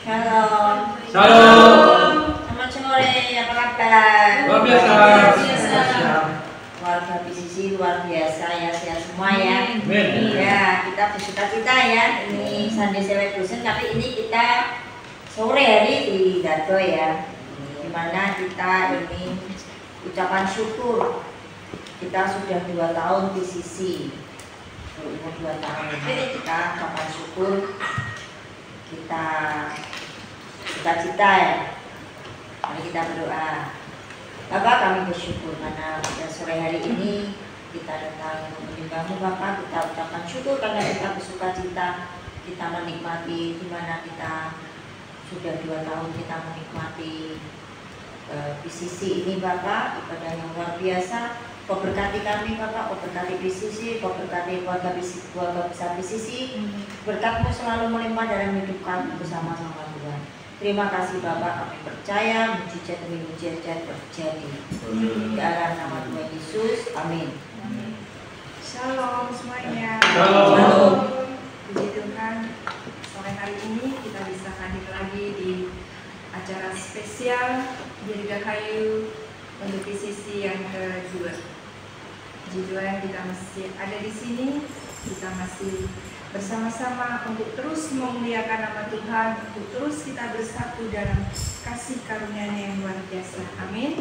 Shalom. Shalom. Selamat sore, apa kabar? Luar biasa. Warga PCC luar biasa ya, sehat semua ya. Amin. Ya, kita bersuka-cita ya. Ini Sunday Celebration, tapi ini kita sore hari di Dato ya. Dimana kita ini ucapan syukur. Kita sudah 2 tahun PCC. Umur 2 tahun ini kita ucapan syukur. Kita cita-cita ya. Mari kita berdoa. Bapak, kami bersyukur karena pada sore hari ini kita datang menyembah-Mu Bapak. Kita ucapkan syukur karena kita bersuka cita, kita menikmati di mana kita sudah 2 tahun kita menikmati PCC ini Bapak, ibadah yang luar biasa. Kau berkati kami Bapak, Kau berkati PCC, Kau berkati keluarga besar PCC. Berkat-Mu selalu melimpah dalam hidup kami bersama-sama Tuhan. Terima kasih Bapak, kami percaya mujizat demi mujizat terjadi. Di dalam nama Tuhan Yesus, amin. Shalom semuanya. Shalom. Puji Tuhan, sore hari ini kita bisa hadir lagi di acara spesial Dirgahayu untuk PCC yang kedua. Puji Tuhan, kita masih ada di sini, kita masih bersama-sama untuk terus memuliakan nama Tuhan, untuk terus kita bersatu dalam kasih karunia-Nya yang luar biasa. Amin.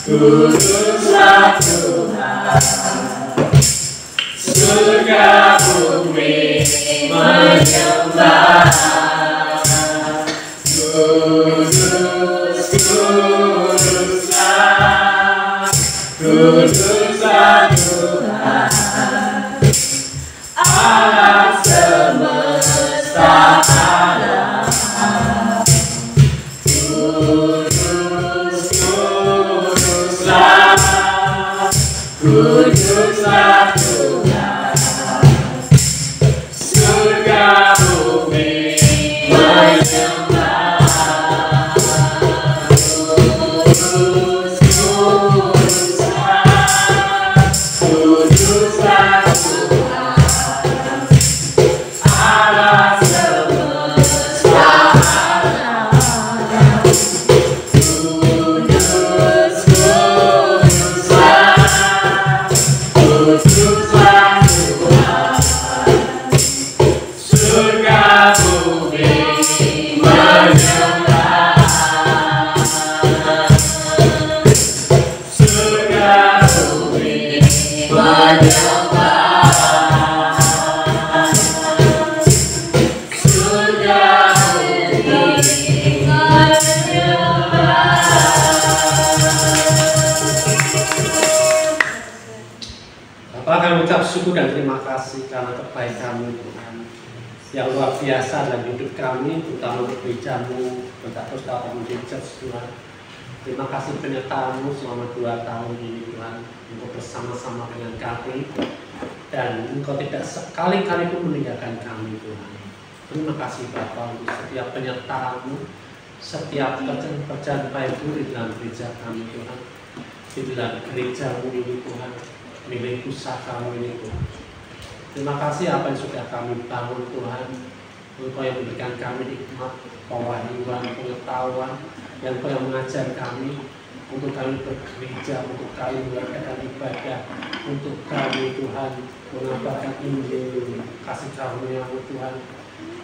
Kuduslah Tuhan, surga bumi menyembah. Kudus, kuduslah, kuduslah Tuhan, Allah semesta alam. Kuduslah Tuhan, surga bumi menyembah. syukur dan terima kasih karena kebaikan-Mu Tuhan yang luar biasa dalam hidup kami, terutama untuk gereja-Mu, terus dapat menjadi Tuhan. Terima kasih penyertaan-Mu selama 2 tahun ini Tuhan, untuk bersama-sama dengan kami, dan Engkau tidak sekali-kali pun meninggalkan kami Tuhan. Terima kasih Bapa untuk setiap penyertaan-Mu, setiap pekerjaan baik-Mu di dalam gereja kami Tuhan, di dalam gereja-Mu ini Tuhan, milik usaha-Mu ini Tuhan. Terima kasih apa yang sudah kami bangun Tuhan, Engkau yang memberikan kami hikmat, pewahyuan, pengetahuan, yang Engkau yang mengajar kami, untuk kami bergereja, untuk kami melakukan ibadah, untuk kami Tuhan mengabarkan Injil, kasih karunia-Mu Tuhan,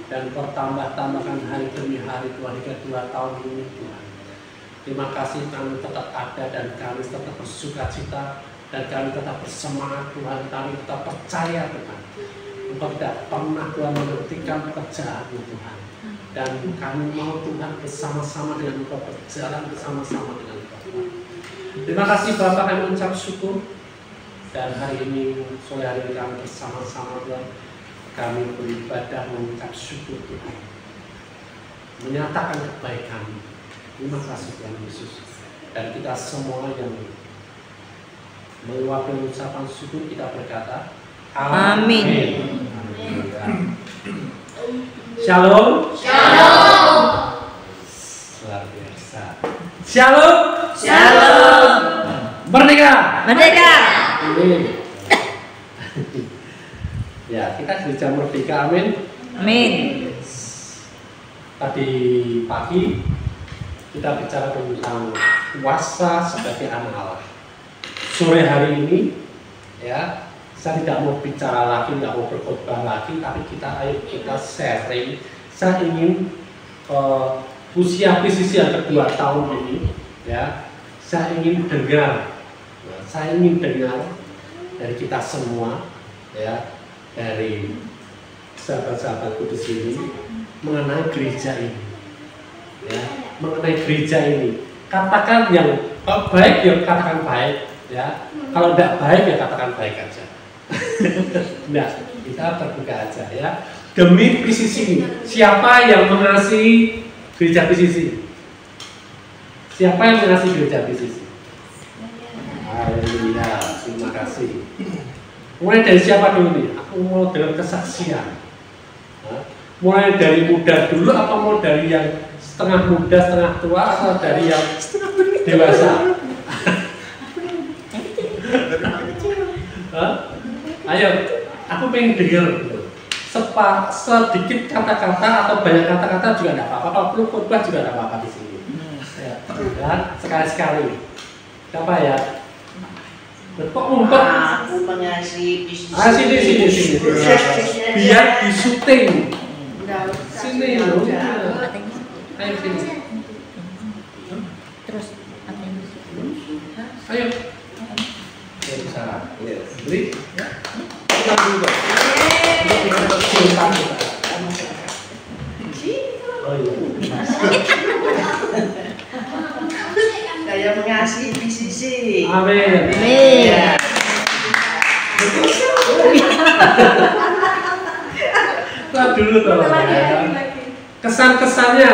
dan Kau tambah-tambahkan hari demi hari Tuhan hingga 2 tahun ini Tuhan. Terima kasih kami tetap ada dan kami tetap bersukacita dan kami tetap bersemangat Tuhan, kami tetap percaya Tuhan. Engkau tidak pernah Tuhan menghentikan pekerjaan-Mu Tuhan. Dan kami mau Tuhan bersama-sama dengan Engkau, berjalan bersama-sama dengan Engkau. Terima kasih Bapak, kami mengucap syukur. Dan hari ini, sore hari ini kami bersama-sama Tuhan, kami beribadah mengucap syukur Tuhan, menyatakan kebaikan. Terima kasih Tuhan Yesus. Dan kita semua yang meluapkan ucapan syukur, kita berkata amin. Shalom. Shalom. Luar biasa. Shalom. Shalom. Merdeka. Merdeka. Amin. Ya, kita gereja Merdeka, amin. Amin. Tadi pagi kita bicara tentang puasa sebagai anak Allah. Sore hari ini, ya, saya tidak mau bicara lagi, tidak mau berkhotbah lagi, tapi kita sharing. Saya ingin usia PCC yang kedua tahun ini, ya, saya ingin dengar dari kita semua, ya, dari sahabat-sahabatku di sini mengenai gereja ini, ya, mengenai gereja ini. Katakan yang baik, ya katakan baik, ya. Kalau tidak baik, ya katakan baik aja. Nah, kita terbuka aja ya. Demi PCC, siapa yang mengasihi gereja PCC? Siapa yang mengasihi gereja PCC? Haleluya, terima kasih. Mulai dari siapa dulu nih? Aku mau dengan kesaksian. Mulai dari muda dulu, apa mau dari yang setengah muda, setengah tua, atau dari yang dewasa? Ayo, aku pengen dengar sedikit kata-kata atau banyak kata-kata juga tidak apa-apa. Kalau perlu khotbah juga tidak apa-apa di sini. Ya, sekali-sekali. Siapa ya? Kok ngumpet? Aku mengasihi bisnis. Sini. Biar disuting. Sini loh. Ayo sini. Terus Ayo. Ya, Sarah. Beli. Kita dulu. Oh iya. Saya mengasihi PCC. Amin. Ya. Kita dulu toh. Kesan-kesannya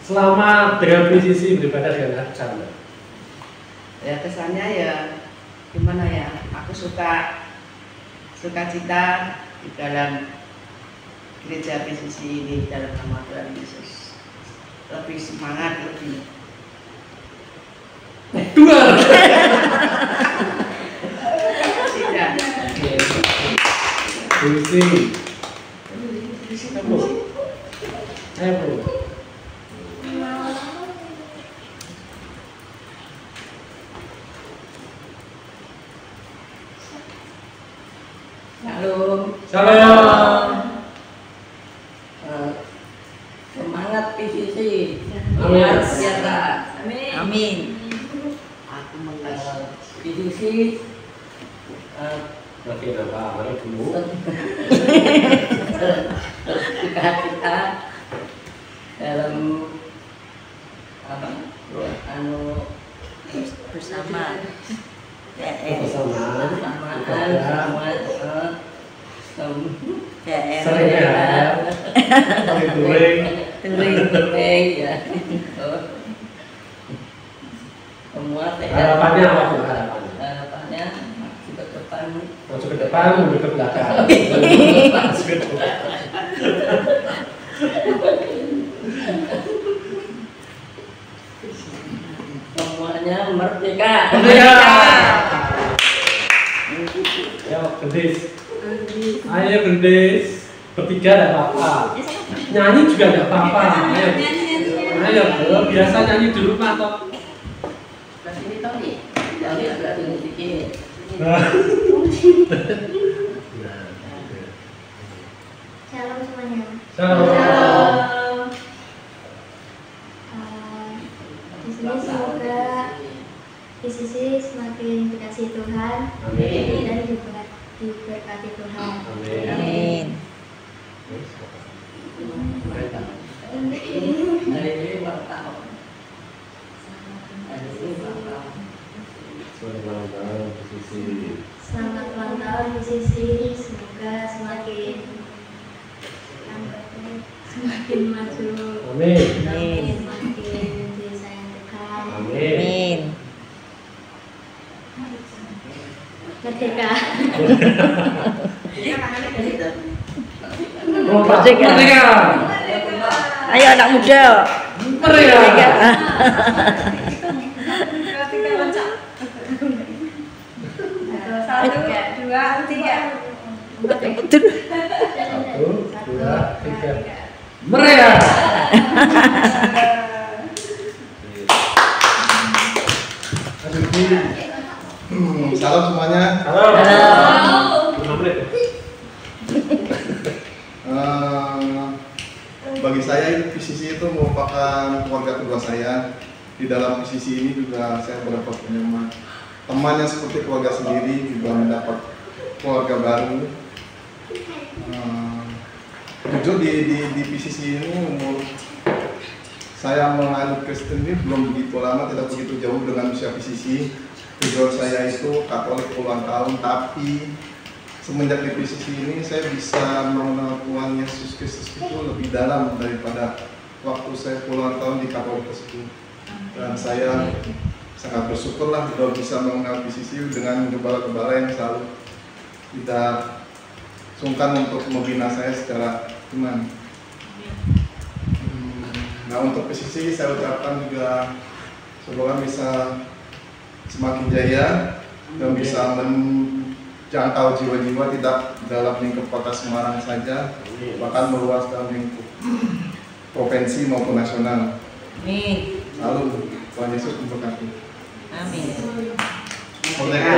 selama dengan PCC beribadah dengan Chandra. Ya kesannya ya gimana ya? Aku suka cita di dalam gereja PCC ini dalam nama Tuhan Yesus. Lebih semangat, lebih Dua. tidak. Puisi. Ayo bro. Salam. Semangat PCC. Amin. Luar biasa. amin. Aku mengasihi. PCC Oke, Bapak, mari dulu. kita dalam Bersama kebersamaan, sering sehat, turing ya. Semua harapannya apa tuh harapannya? harapannya maju ke depan. Maju ke depan, mundur ke belakang. Semuanya merdeka. Ayo gendis. Ayo gendis. Bertiga tidak apa-apa. Nyanyi juga tidak apa-apa. Ayo. Ayo, biasa nyanyi di rumah toh. Sini Tony. Tony agak ini sedikit. Shalom semuanya. Shalom. Di sini semoga PCC semakin dikasih Tuhan Amin. dan diberkati Tuhan. Amin. Hari ini ulang tahun. Hari ini ulang tahun. Selamat ulang tahun PCC, semoga semakin maju, Amin. semakin disayang Tuhan. Amin. Merdeka. Merdeka. Ayo anak muda. Merdeka. Satu, dua, tiga. Betul. 1, 2, 3. Merdeka. Salam semuanya. Halo. 5 menit. Bagi saya PCC itu merupakan keluarga kedua saya. Di dalam PCC ini juga saya mendapat teman yang seperti keluarga sendiri, juga mendapat keluarga baru. Jujur di PCC ini umur saya menganut Kristen ini belum begitu lama, tidak begitu jauh dengan usia PCC. Tujuan saya itu Katolik puluhan tahun, tapi semenjak di PCC ini saya bisa mengenal Tuhan Yesus Kristus itu lebih dalam daripada waktu saya puluhan tahun di Katolik tersebut. Dan saya sangat bersyukurlah sudah bisa mengenal PCC dengan gembala-gembala yang selalu tidak sungkan untuk membina saya secara iman. Nah, untuk PCC saya ucapkan juga semoga bisa semakin jaya dan bisa menjangkau jiwa-jiwa tidak dalam lingkup kota Semarang saja, bahkan meluas dalam lingkup provinsi maupun nasional. Amin. Lalu Tuhan Yesus memberkati. Amin. Merdeka.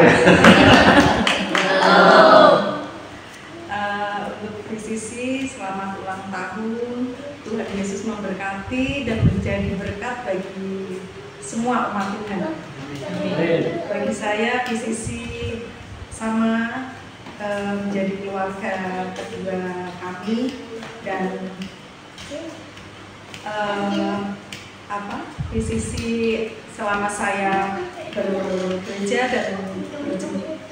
Untuk PCC selamat ulang tahun. Tuhan Yesus memberkati dan menjadi berkat bagi semua umat Tuhan. Bagi saya PCC sama menjadi keluarga kedua kami dan PCC selama saya bekerja dan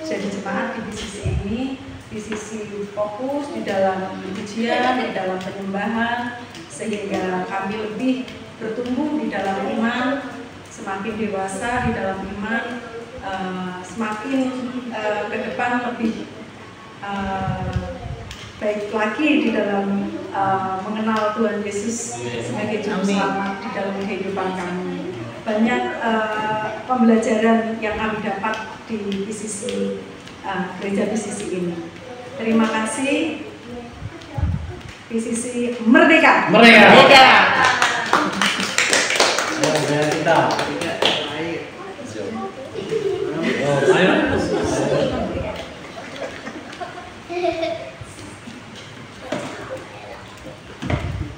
jadi jemaat di PCC ini, PCC fokus di dalam pujian, di dalam penyembahan, sehingga kami lebih bertumbuh di dalam iman, semakin dewasa di dalam iman, semakin ke depan lebih baik lagi di dalam mengenal Tuhan Yesus sebagai Juru Selamat di dalam kehidupan kami. Banyak pembelajaran yang kami dapat di PCC, gereja PCC ini. Terima kasih. PCC merdeka. Merdeka. Merdeka. Kita. Ayo.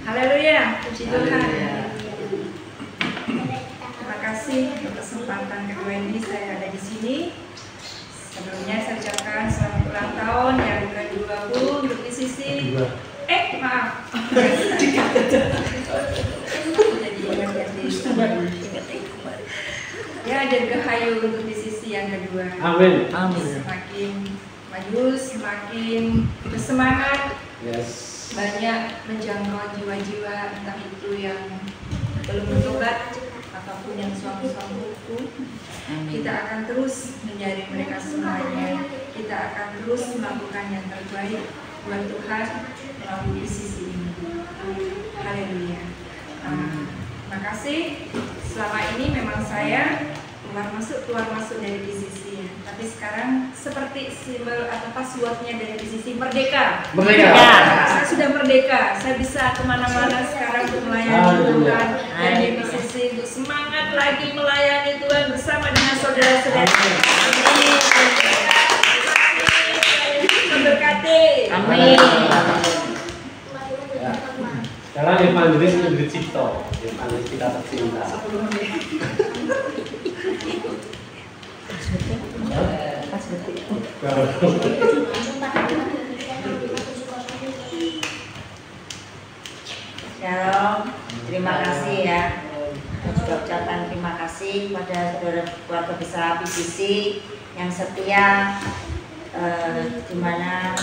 Haleluya, puji Tuhan. Terima kasih untuk kesempatan kedua ini saya ada di sini. Sebelumnya saya ucapkan selamat ulang tahun yang ke-20 untuk PCC. Maaf. Ya, Dirgahayu untuk PCC yang kedua. Amin. Semakin maju, semakin bersemangat, banyak menjangkau jiwa-jiwa, entah itu yang belum bertobat ataupun yang suami-suami hukum. Kita akan terus menjadi mereka semuanya. Kita akan terus melakukan yang terbaik buat Tuhan melalui sisi ini. Haleluya. Terima kasih. Selama ini memang saya keluar masuk dari PCC ya. Tapi sekarang seperti simbol atau passwordnya dari PCC merdeka. Saya sudah merdeka. Saya bisa kemana-mana sekarang untuk melayani Tuhan. Dan di PCC untuk semangat lagi melayani Tuhan bersama dengan saudara-saudara. Amin. Memberkati. Amin. Sekarang evangelis Indri Cipto, evangelis kita tercinta. Shalom, terima kasih ya. Saya juga ucapkan terima kasih pada saudara keluarga besar PCC yang setia, di mana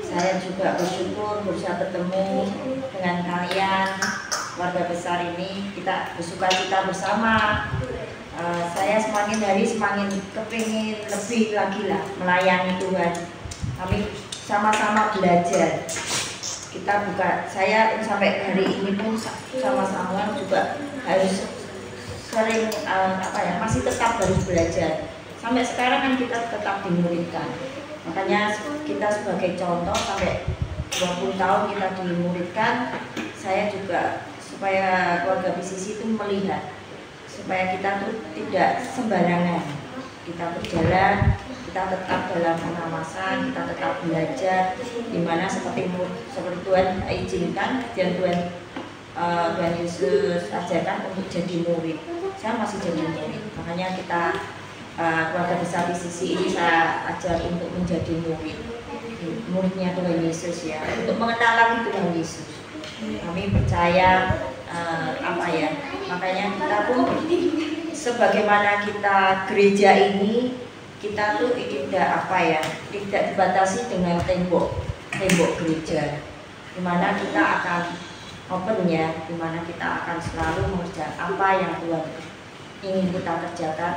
saya juga bersyukur bisa bertemu dengan kalian keluarga besar ini. Kita bersuka cita bersama. Saya semakin hari semakin kepingin lebih lagi lah melayani Tuhan. Kami sama-sama belajar. Kita saya sampai hari ini pun sama-sama juga harus sering masih tetap harus belajar. Sampai sekarang kan kita tetap dimuridkan. Makanya kita sebagai contoh sampai 20 tahun kita dimuridkan. Saya juga supaya keluarga PCC itu melihat supaya kita tuh tidak sembarangan. Kita berjalan, kita tetap dalam pengawasan, kita tetap belajar, dimana seperti Tuhan izinkan dan Tuhan Yesus ajarkan untuk jadi murid. Saya masih jadi murid, makanya kita keluarga besar PCC ini saya ajar untuk menjadi muridnya Tuhan Yesus ya, untuk mengenal lagi Tuhan Yesus. Kami percaya makanya kita pun sebagaimana kita gereja ini, kita tuh tidak dibatasi dengan tembok gereja, dimana kita akan open ya, dimana kita akan selalu mengerjakan apa yang Tuhan ingin kita kerjakan.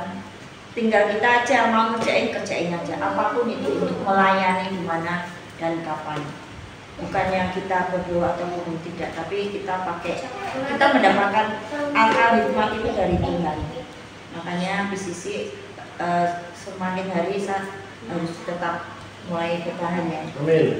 Tinggal kita aja mau kerjain aja, apapun itu untuk melayani di mana dan kapan. Bukannya kita berdoa ataupun tidak, tapi kita mendapatkan akal hikmat itu dari Tuhan. Makanya PCC semakin hari saya harus tetap mulai bertahan ya.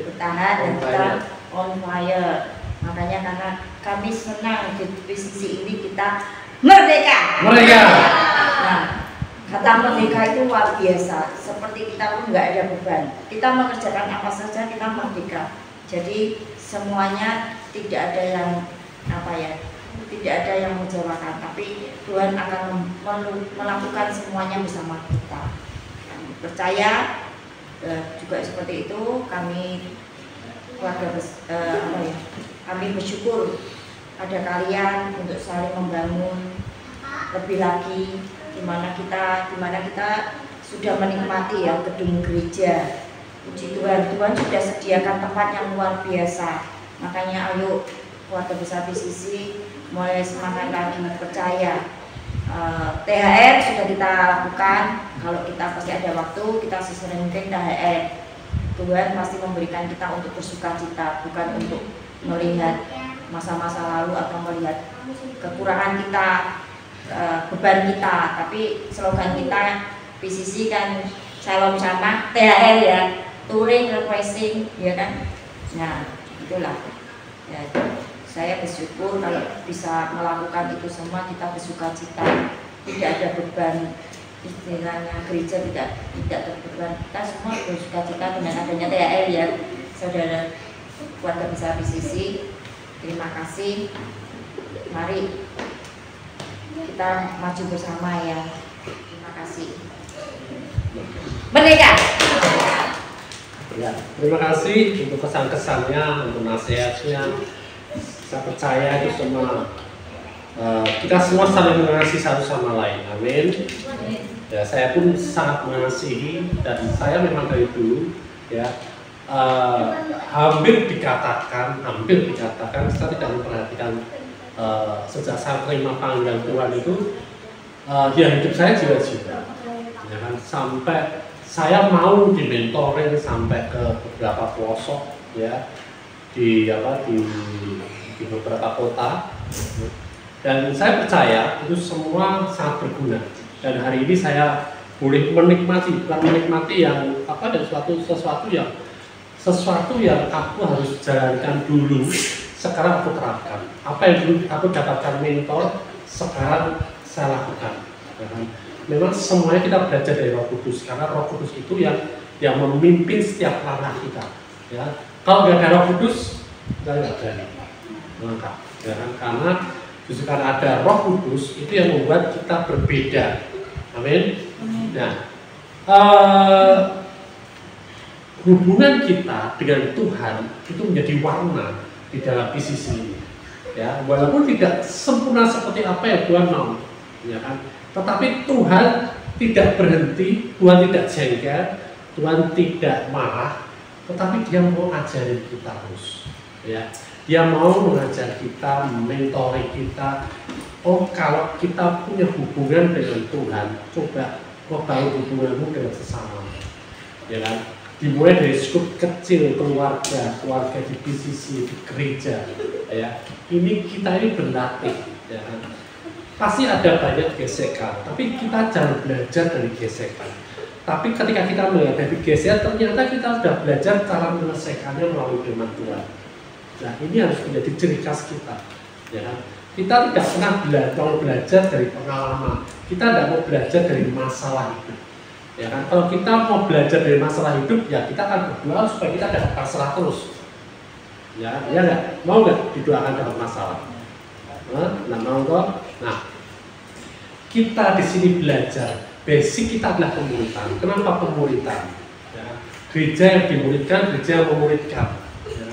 Bertahan dan kita on fire. Makanya karena kami senang di PCC ini kita merdeka. Nah, kata merdeka itu luar biasa. Seperti kita pun nggak ada beban. Kita mengerjakan apa saja kita merdeka. Jadi semuanya tidak ada yang tidak ada yang mengecewakan, tapi Tuhan akan melakukan semuanya bersama kita. Kami percaya juga seperti itu. Kami keluarga kami bersyukur ada kalian untuk saling membangun lebih lagi, dimana kita sudah menikmati ya gedung gereja. Puji Tuhan, Tuhan sudah sediakan tempat yang luar biasa. Makanya ayo keluarga besar PCC mulai semangat lagi, percaya. THR sudah kita lakukan. Kalau kita pasti ada waktu, kita sesering mungkin THR. Tuhan pasti memberikan kita untuk bersuka cita, bukan untuk melihat masa-masa lalu atau melihat kekurangan kita, beban kita. Tapi slogan kita PCC kan Shalom sama THR ya, touring, refreshing, ya kan. Nah itulah ya, saya bersyukur kalau bisa melakukan itu semua. Kita bersuka cita, tidak ada beban, istilahnya gereja tidak terbeban. Kita semua bersuka cita dengan adanya THR ya, saudara keluarga besar PCC. Terima kasih, mari kita maju bersama ya. Terima kasih. Merdeka. Ya, terima kasih untuk kesan-kesannya, untuk nasihatnya. Saya percaya itu semua kita semua saling mengasihi satu sama lain. Amin. Ya, saya pun sangat mengasihi dan saya memang dari dulu ya hampir dikatakan saya tidak memperhatikan sejak saya terima panggilan Tuhan itu ya hidup saya jiwa-jiwa ya kan, sampai saya mau dimentorin sampai ke beberapa pelosok ya di beberapa kota, dan saya percaya itu semua sangat berguna. Dan hari ini saya boleh menikmati, bukan menikmati yang dan sesuatu yang aku harus jalankan dulu, sekarang aku terapkan. Apa yang dulu aku dapatkan mentor, sekarang saya lakukan. Memang semuanya kita belajar dari Roh Kudus, karena Roh Kudus itu yang memimpin setiap langkah kita. Ya. Kalau nggak ada Roh Kudus, kita nggak berani melangkah. Ya, karena justru karena ada Roh Kudus itu yang membuat kita berbeda. Amin. Nah, hubungan kita dengan Tuhan itu menjadi warna di dalam PCC ini. Ya, walaupun tidak sempurna seperti apa yang Tuhan mau, ya kan? Tetapi Tuhan tidak berhenti, Tuhan tidak jengkel, Tuhan tidak marah, tetapi Dia mau ajarin kita terus. Ya, Dia mau mengajar kita, mentori kita. Oh, kalau kita punya hubungan dengan Tuhan, coba bangun hubunganmu dengan sesama, ya kan? Dimulai dari skup kecil, keluarga di PCC, di gereja, ya. Kita ini berlatih, ya kan? Pasti ada banyak gesekan, tapi kita jangan belajar dari gesekan. Tapi ketika kita menghadapi gesekan, ternyata kita sudah belajar cara menyelesaikannya melalui firman Tuhan. Nah, ini harus menjadi ciri khas kita, ya kan? Kita tidak pernah belajar dari pengalaman. Kita tidak mau belajar dari masalah hidup. Ya kan? Kalau kita mau belajar dari masalah hidup, ya kita akan berdoa supaya kita dapat masalah terus. Ya nggak? Mau nggak didoakan dapat masalah? Nah, mau kok? Nah, kita di sini belajar. Basic kita adalah pemuritan. Kenapa pemuritan? Ya, gereja yang dimuridkan, gereja yang memuridkan. Ya.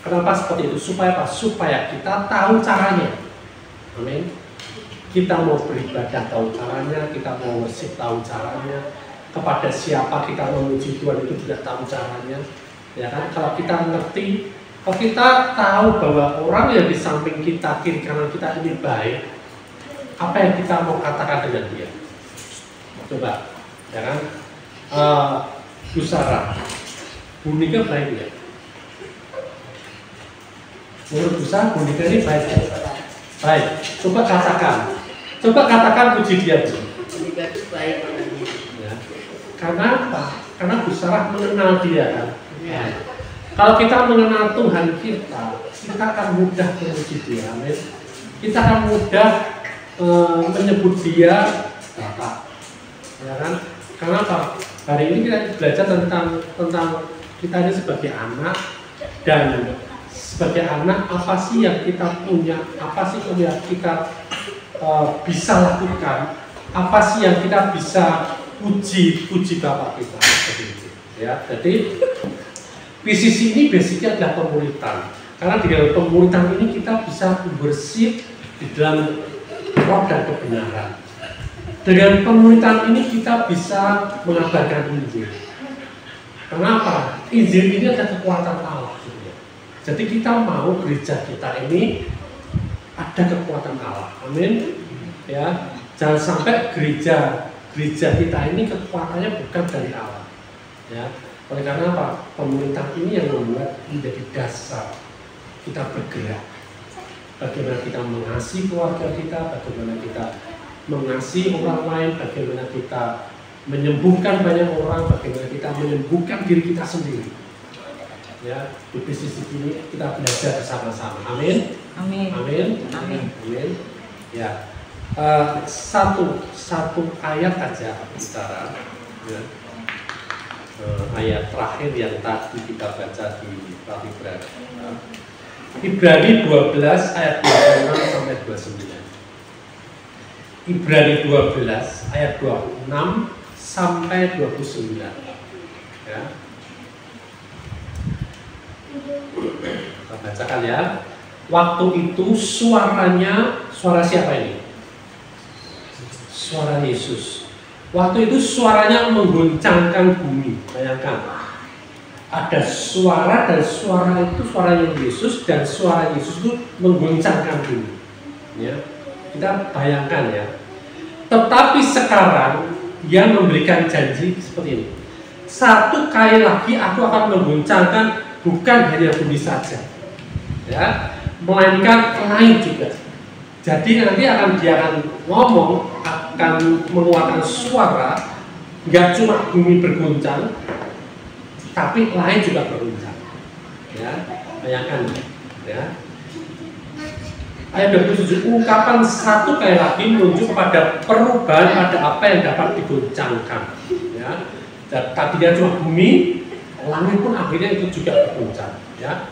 Kenapa seperti itu? Supaya apa? Supaya kita tahu caranya. Amin. Kita mau beribadah tahu caranya, kita mau worship tahu caranya, kepada siapa kita memuji Tuhan itu juga tahu caranya, ya kan? Kalau kita ngerti, kalau kita tahu bahwa orang yang di samping kita, kiri kanan kita ini baik, apa yang kita mau katakan dengan dia? Coba, ya kan? Bu Sarah, Bu Nika baik ya? Menurut Bu Sarah, Bu Nika ini baik ya? Baik, coba katakan puji dia, Bu. Nika itu baik orangnya. Ya. Karena apa? Karena Bu Sarah mengenal dia kan. Ya. Kalau kita mengenal Tuhan kita akan mudah memuji dia, amin. Kita akan mudah menyebut dia Bapak, ya kan? Karena apa? Hari ini kita belajar tentang kita ini sebagai anak, dan sebagai anak apa sih yang kita punya, apa sih yang kita bisa lakukan, apa sih yang kita bisa puji Bapak kita, seperti itu. Ya, jadi PCC ini basicnya adalah pemuritan. Karena di dalam pemuritan ini kita bisa bersih di dalam roh dan kebenaran. Dengan pemuritan ini kita bisa mengabarkan Injil. Kenapa? Injil ini adalah kekuatan Allah. Jadi kita mau gereja kita ini ada kekuatan Allah. Amin. Ya, jangan sampai gereja kita ini kekuatannya bukan dari Allah. Ya. Oleh karena apa? Pemerintahan ini yang membuat menjadi dasar kita bergerak. Bagaimana kita mengasihi keluarga kita, bagaimana kita mengasihi orang lain, bagaimana kita menyembuhkan banyak orang, bagaimana kita menyembuhkan diri kita sendiri. Ya, di bisnis ini kita belajar bersama-sama. Amin. Amin. Amin. Amin. Amin. Ya, satu ayat aja bicara. Ya. Ayat terakhir yang tadi kita baca di Ibrani. Ibrani 12 ayat 26 sampai 29. Ibrani 12 ayat 26 sampai 29. Ya. Kita bacakan ya. Waktu itu suara siapa ini? Suara Yesus. Waktu itu suaranya mengguncangkan bumi. Bayangkan, ada suara dan suara itu suaranya Yesus dan suara Yesus itu mengguncangkan bumi. Ya, kita bayangkan ya. Tetapi sekarang Dia memberikan janji seperti ini. Satu kali lagi aku akan mengguncangkan bukan hanya bumi saja, ya, melainkan lain juga. Jadi nanti dia akan ngomong, akan mengeluarkan suara, nggak cuma bumi berguncang, tapi lain juga berguncang. Ya, bayangkan, ya. Ayat 27, ungkapan satu kali lagi menunjuk pada perubahan pada apa yang dapat diguncangkan. Ya, tadinya cuma bumi, langit pun akhirnya itu juga berguncang. Ya.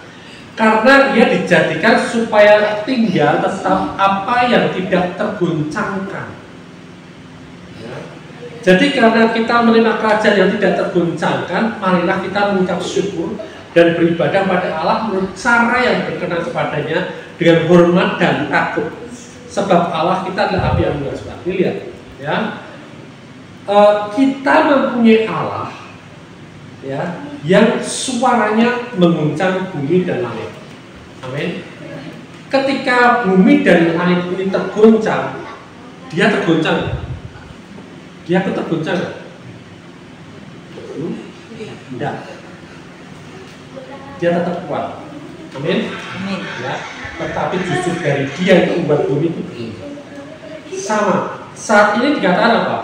Karena ia dijadikan supaya tinggal tetap apa yang tidak terguncangkan. Ya. Jadi karena kita menerima kerajaan yang tidak terguncangkan, marilah kita mengucap syukur dan beribadah pada Allah menurut cara yang berkenan kepadanya dengan hormat dan takut. Sebab Allah kita adalah api yang menyala. Ini lihat, ya. Kita mempunyai Allah, ya, yang suaranya mengguncang bumi dan langit. Amin. Ketika bumi dan langit ini terguncang, dia terguncang. Dia terguncang. Tidak. Dia tetap kuat. Amin. Amin. Ya. Tetapi justru dari Dia yang membuat bumi itu berguncang. Sama. Saat ini dikatakan apa?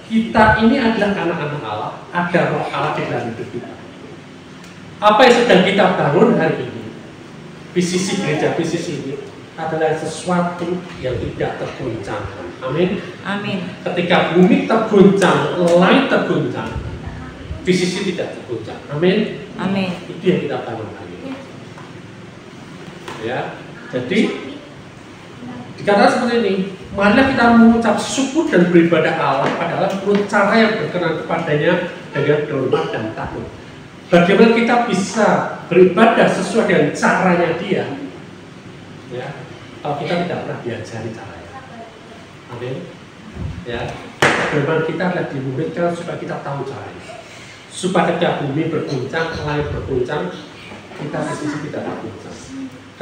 Kita ini adalah anak-anak Allah, ada roh Allah di dalam hidup kita. Apa yang sedang kita bangun hari ini, PCC gereja PCC ini adalah sesuatu yang tidak terguncang. Amin. Amin. Ketika bumi terguncang, langit terguncang, PCC tidak terguncang. Amin. Amin. Itu yang kita bangun hari ini. Ya, jadi dikatakan seperti ini. Marilah kita mengucap syukur dan beribadah Allah padahal menurut cara yang berkenan kepadanya dengan hormat dan takut. Bagaimana kita bisa beribadah sesuai dengan caranya Dia? Ya, kalau kita tidak pernah diajari caranya. Amin. Ya, bagaimana kita adalah dimuridkan supaya kita tahu caranya. Supaya ketika bumi berguncang, langit berguncang, kita PCC tidak berguncang.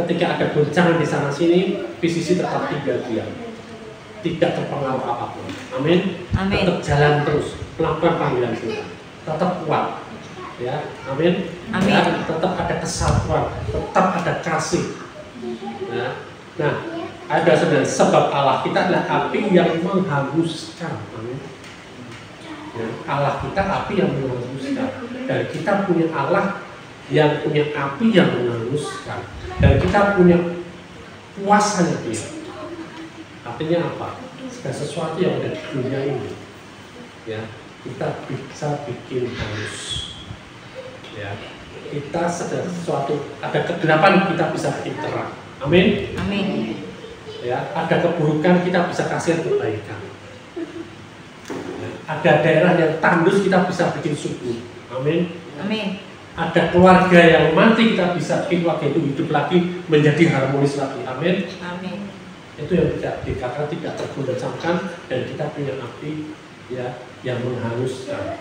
Ketika ada goncangan di sana sini, PCC tetap tinggal diam. Tidak terpengaruh apapun. Amin. Amin. Tetap jalan terus, melakukan panggilan Tuhan. Tetap kuat. Ya, amin. Amin. Ya, tetap ada kesatuan, tetap ada kasih. Ya. Nah, ada sebenarnya sebab Allah kita adalah api yang menghanguskan. Amin. Ya, Allah kita api yang menghanguskan. Dan kita punya Allah yang punya api yang menghanguskan. Dan kita punya kuasanya Dia. Artinya apa? Segala sesuatu yang ada di dunia ini, ya, kita bisa bikin hangus. Ya, kita segala sesuatu ada kegelapan kita bisa bikin terang. Amin. Amin. Ya, ada keburukan kita bisa kasih kebaikan. Ya, ada daerah yang tandus kita bisa bikin subur. Amin. Amin. Ada keluarga yang mati kita bisa bikin keluarga itu hidup lagi menjadi harmonis lagi. Amin. Amin. Itu yang tidak dikatakan tidak terguncangkan dan kita punya api, ya, yang menghanguskan.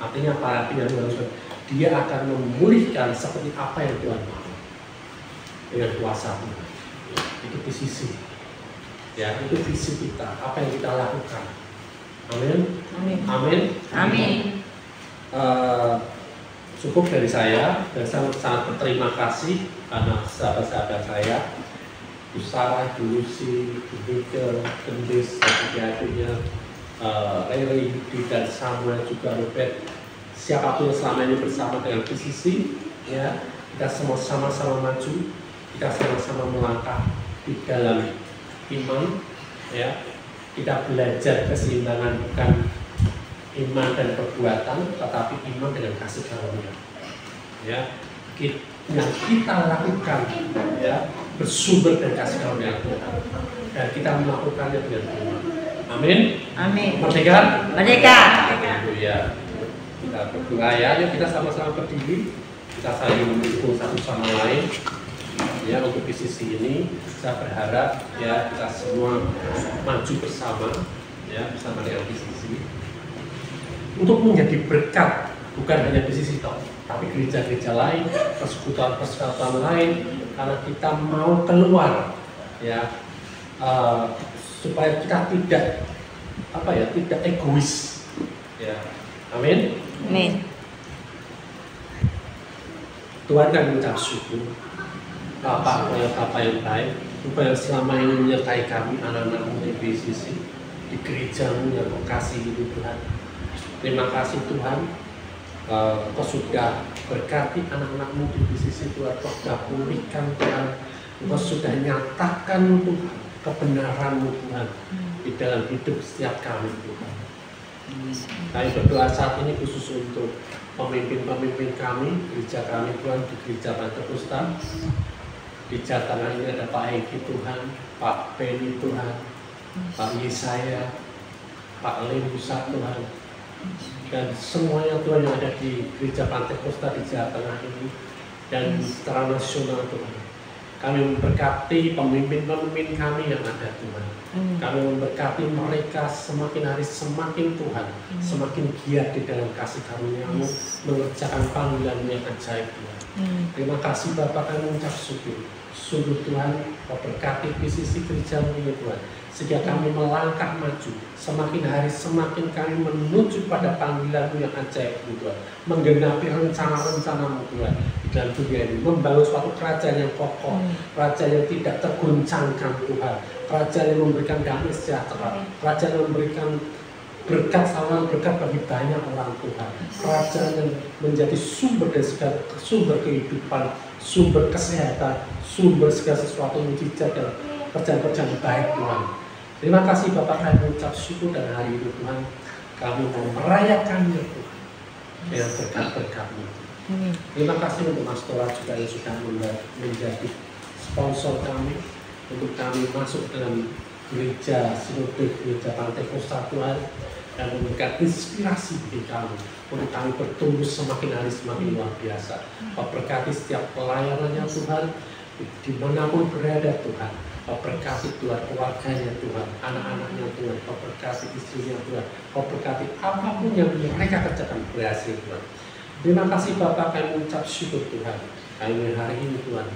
Artinya para api yang menghanguskan, Dia akan memulihkan seperti apa yang Tuhan mau dengan kuasa Tuhan. Itu visi, ya, itu visi kita, apa yang kita lakukan. Amin. Amin. Amin. Amin. Cukup dari saya dan sangat berterima kasih karena sahabat-sahabat saya, Sarah, Lucy, Mika, Gendis, adik-adiknya, Riri, Yudi, dan Samuel, juga Robert, siapapun selama ini bersama dengan PCC, ya, kita semua sama-sama maju, kita sama-sama melangkah di dalam iman, ya, kita belajar keseimbangan bukan iman dan perbuatan, tetapi iman dengan kasih karunia, ya, yang kita lakukan, ya, bersumber dari kasih karunia Tuhan dan kita melakukannya dengan iman. Amin. Amin. Merdeka. Merdeka. Ya. Kita berdoa ya. Yuk kita sama-sama berdiri. Kita saling mendukung satu sama lain. Ya, untuk PCC ini saya berharap ya kita semua maju bersama, ya, bersama dengan PCC. untuk menjadi berkat, bukan hanya di sisi toh, tapi gereja-gereja lain, persekutuan-persekutuan lain, karena kita mau keluar, ya, supaya kita tidak tidak egois, ya, amin. Amin. Tuhan kan mengucap syukur, Bapak yang baik, supaya selama ini menyertai kami anak-anakmu di BCC, di gerejamu yang kau kasihi Tuhan. Terima kasih Tuhan, kau sudah berkati anak-anakmu di BCC Tuhan, kau sudah pulihkan Tuhan, kau sudah nyatakan Tuhan kebenaran-Mu Tuhan di dalam hidup setiap kami Tuhan. Kami berdoa saat ini khusus untuk pemimpin-pemimpin kami, gereja kami Tuhan, di gereja Pentakosta. Di Jatana ini ada Pak Egi Tuhan, Pak Penny Tuhan, Pak Yesaya, Pak Lemusa Tuhan, dan semuanya Tuhan yang ada di gereja Pentakosta di Jatana ini dan secara nasional Tuhan. Kami memberkati pemimpin-pemimpin kami yang ada Tuhan. Kami memberkati mereka semakin hari semakin Tuhan, semakin giat di dalam kasih karunia-Mu, mengerjakan panggilan-Mu yang ajaib Tuhan. Terima kasih Bapak, kami mengucap syukur. Sungguh Tuhan, Kau berkati BCC gereja-Mu ini Tuhan, sehingga kami melangkah maju. Semakin hari semakin kami menuju pada panggilan-Mu yang ajaib Tuhan, menggenapi rencana-rencana-Mu Tuhan di dalam dunia ini, membangun suatu kerajaan yang kokoh, kerajaan yang tidak tergoncangkan Tuhan, kerajaan yang memberikan damai sejahtera, kerajaan yang memberikan berkat saluran berkat bagi banyak orang Tuhan, kerajaan yang menjadi sumber dari segala sumber kehidupan, sumber kesehatan, sumber segala sesuatu mujizat dan kerjaan-kerjaan baik Tuhan. Terima kasih Bapak, kami mengucap syukur dan hari ini Tuhan kami mau merayakannya Tuhan dengan berkat-berkat-Mu. Terima kasih untuk Mas Tora juga yang sudah menjadi sponsor kami untuk kami masuk dalam gereja Sinode Gereja Pentakosta Tuhan dan memberikan inspirasi bagi kami untuk kami bertumbuh semakin hari semakin luar biasa. Kau berkati setiap pelayanannya Tuhan, dimanapun berada Tuhan. Kau berkati Tuhan keluarganya Tuhan, anak-anaknya Tuhan. Kau berkati istrinya Tuhan. Kau berkati apapun yang mereka kerjakan berhasil Tuhan. Terima kasih Bapak, kami mengucap syukur Tuhan. Kami hari ini Tuhan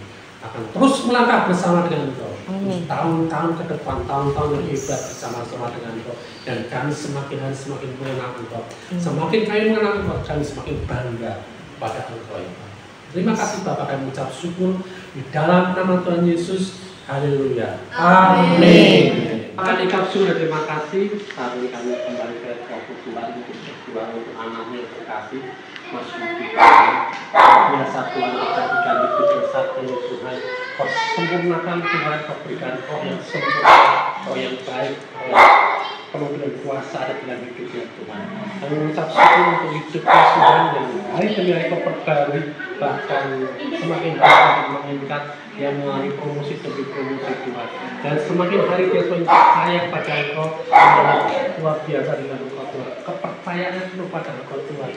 akan terus melangkah bersama dengan Engkau. Tahun-tahun ke depan, tahun-tahun yang hebat bersama-sama dengan Engkau. Dan kami semakin hari semakin mengenal Engkau. Semakin kami mengenal Engkau, kami semakin bangga pada Engkau. Terima kasih Bapak, kami mengucap syukur di dalam nama Tuhan Yesus. Haleluya. Amin. Pak Dikap sudah terima kasih. Saat ini kami kembali ke Tuhan untuk berdoa untuk anaknya yang terkasih. Mas Yudi biasa Tuhan menjadikan hidup yang satu Tuhan. Kau sempurnakan Tuhan, kau berikan Kau yang sempurna, Kau yang baik, Kau yang penuh dengan kuasa ada dalam hidupnya Tuhan. Kami mengucap syukur untuk hidupnya Tuhan yang hari demi hari Kau perbarui, bahkan semakin hari mengingat yang melalui promosi demi promosi Tuhan. Dan semakin hari dia semakin percaya pada Engkau, luar biasa dengan Engkau Tuhan. Kepercayaannya penuh pada Engkau Tuhan.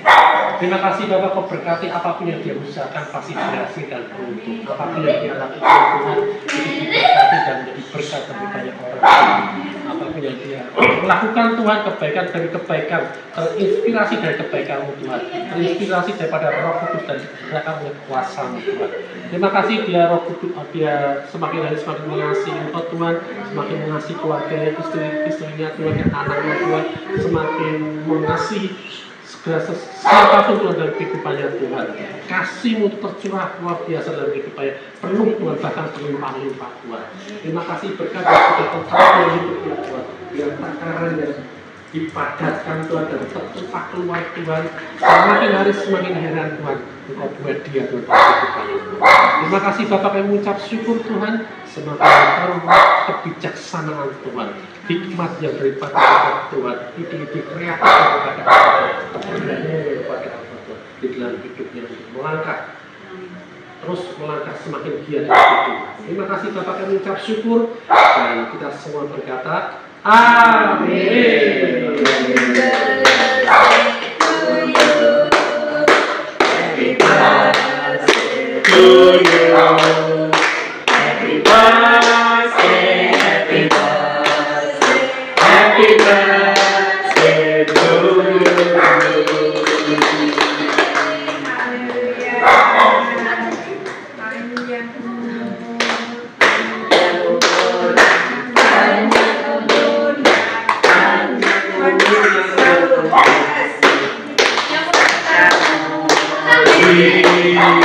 Terima kasih Bapak, Kau berkati apapun yang dia usahakan pasti berhasil dan beruntung. Apapun yang dia lakukan Tuhan, itu diberkati dan menjadi berkat bagi banyak orang. Apapun yang dia lakukan Tuhan, kebaikan dari kebaikan, terinspirasi dari kebaikan-Mu Tuhan, terinspirasi daripada Roh Kudus dan digerakkan oleh kuasa-Mu Tuhan. Terima kasih dia Roh Kudus, dia semakin hari semakin mengasihi Engkau Tuhan, semakin mengasihi keluarganya, istrinya Tuhan, dan anaknya Tuhan, semakin mengasihi siapapun Tuhan dalam kehidupannya Tuhan. Kasih-Mu tercurah luar biasa dalam kehidupannya, penuh Tuhan, bahkan berlimpah-limpah Tuhan. Terima kasih berkat yang sudah tercurah dalam hidupnya Tuhan, biar takarannya dipadatkan Tuhan dan tertumpah keluar Tuhan. Semakin hari semakin heran Tuhan, Engkau buat dia Tuhan kehidupannya. Terima kasih Bapak, kami mengucap syukur Tuhan, semakin berkarya kebijaksanaan Tuhan, hikmat yang daripada Tuhan, ide-ide kreatif daripada kepada Tuhan di dalam hidupnya melangkah, terus melangkah semakin giat hidup. Terima kasih Bapak, kami mengucap syukur dan kita semua berkata amin. Happy birthday to you. Happy birthday, happy birthday, happy birthday to you. Maria,